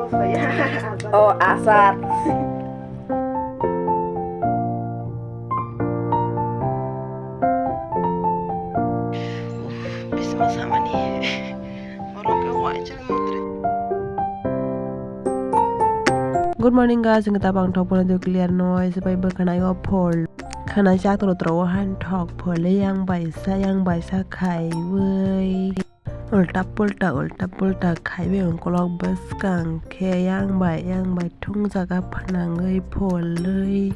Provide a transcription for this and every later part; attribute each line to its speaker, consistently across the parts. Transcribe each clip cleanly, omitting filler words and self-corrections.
Speaker 1: Oh, asar. Bisa sama nih. Orang kayak wajar mutri. Good morning guys, kita bang thok pon do clear noise by bakana yo pol. Khana jak tro tro han thok pol yang bai sa khai wei. Ulta pulta khai be on kolok bas kang ke yang bai thung jaga phanangai pol lei.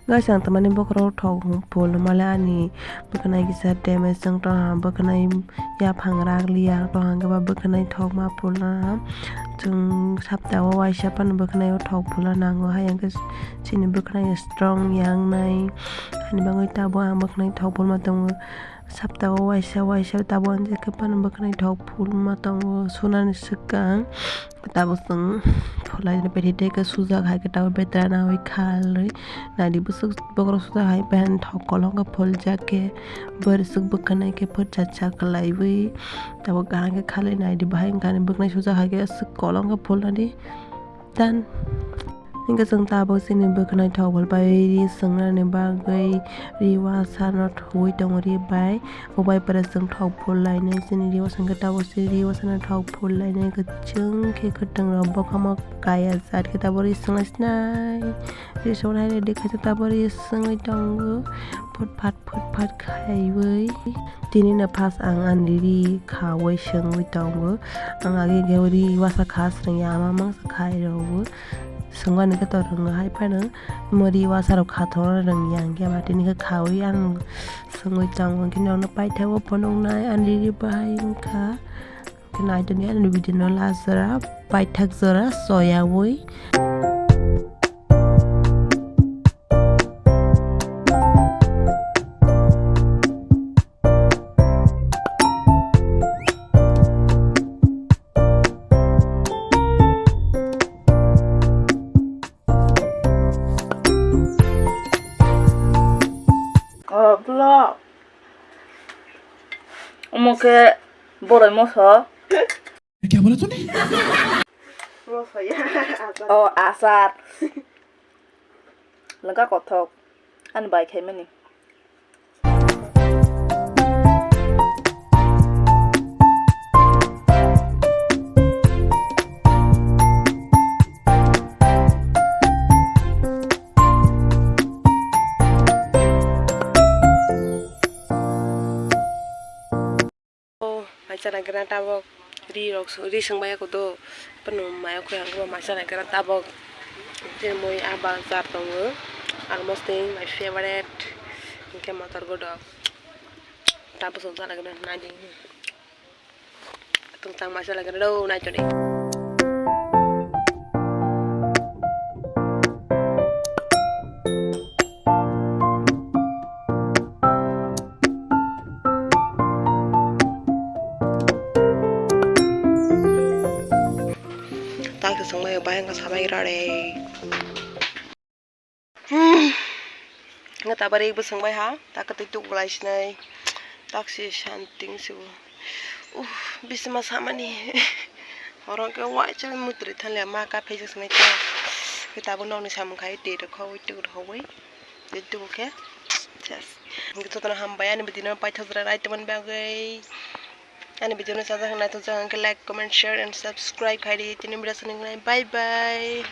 Speaker 1: Ga sang tamani bokro thok pol mala ani bakana gi sa damage jang to ha bakana ya phangrag liya to ha ga bakana thok ma pol na chung saptawa waisa pan bakana thok pula nango hayang ke chini bakana strong yang nai ani bangai tabo ang bakana thok pol ma tong saptawa waisa tabo anje ke pan bakana thok pol ma tong sunan sikang tabo sung pholai ne pedi te ke suja khai ke tabo betra na hoi khal na di busuk bokro suja khai pen thok kolong ke phol jake bar suk bakana ke phot chacha kalai wi tabo gang ke khale na di bahai kan bakana suja khai ke suk kolong ke phol na di dan hingga seng tabo sini bakana thok phol bai ri sung na ne bagai ri wa sa na thui tong ri bai obai para sung thok phol lai ne sini ri wa sung ke tabo sini ri wa sa na thok phol lai ne ke chung ke khutang ra bokama kaya sat ke tabo ri sung snai ri so na de ke tabo ri sung ri tong phut phat khai wei tini na pas ang an ri khawai sung ri tong ang age ge ri wa sa khas rang ya ma mang sa khai ro sungguh nih kita orang hai pada meri wasar khathor rang yang kia mati nih khawi ang sungguh cang mungkin orang pai tahu ponong nai andi bahai ka kena itu nih anu video lazara pai thak zara soya woi Vlog. Omo ke bore moso.
Speaker 2: क्या बोला तूने?
Speaker 1: Oh, asar. Lengkap kotok. An bai khai mani. Maisa na tabok ri sung baya ko do panu maya ko yang ko maisa na tabok je moi abang sar tongo almost my favorite ke motor go do tabok sung sana gana na ding tung tang maisa na do na chone tak sung mai bayang ka sabai rare nga tabari bu sung bai ha tak ka tuk bulai snai tak si shanting su bisma sama ni orang ke wa cha mutri than le ma ka phei snai ta kita bu nong ni sam khai te de khoi tu khoi de tu ke yes gitu tan ham bayan bedina pai thazra rai teman bagai ani video ni saja hang jangan ke like comment share and subscribe hari ini bye bye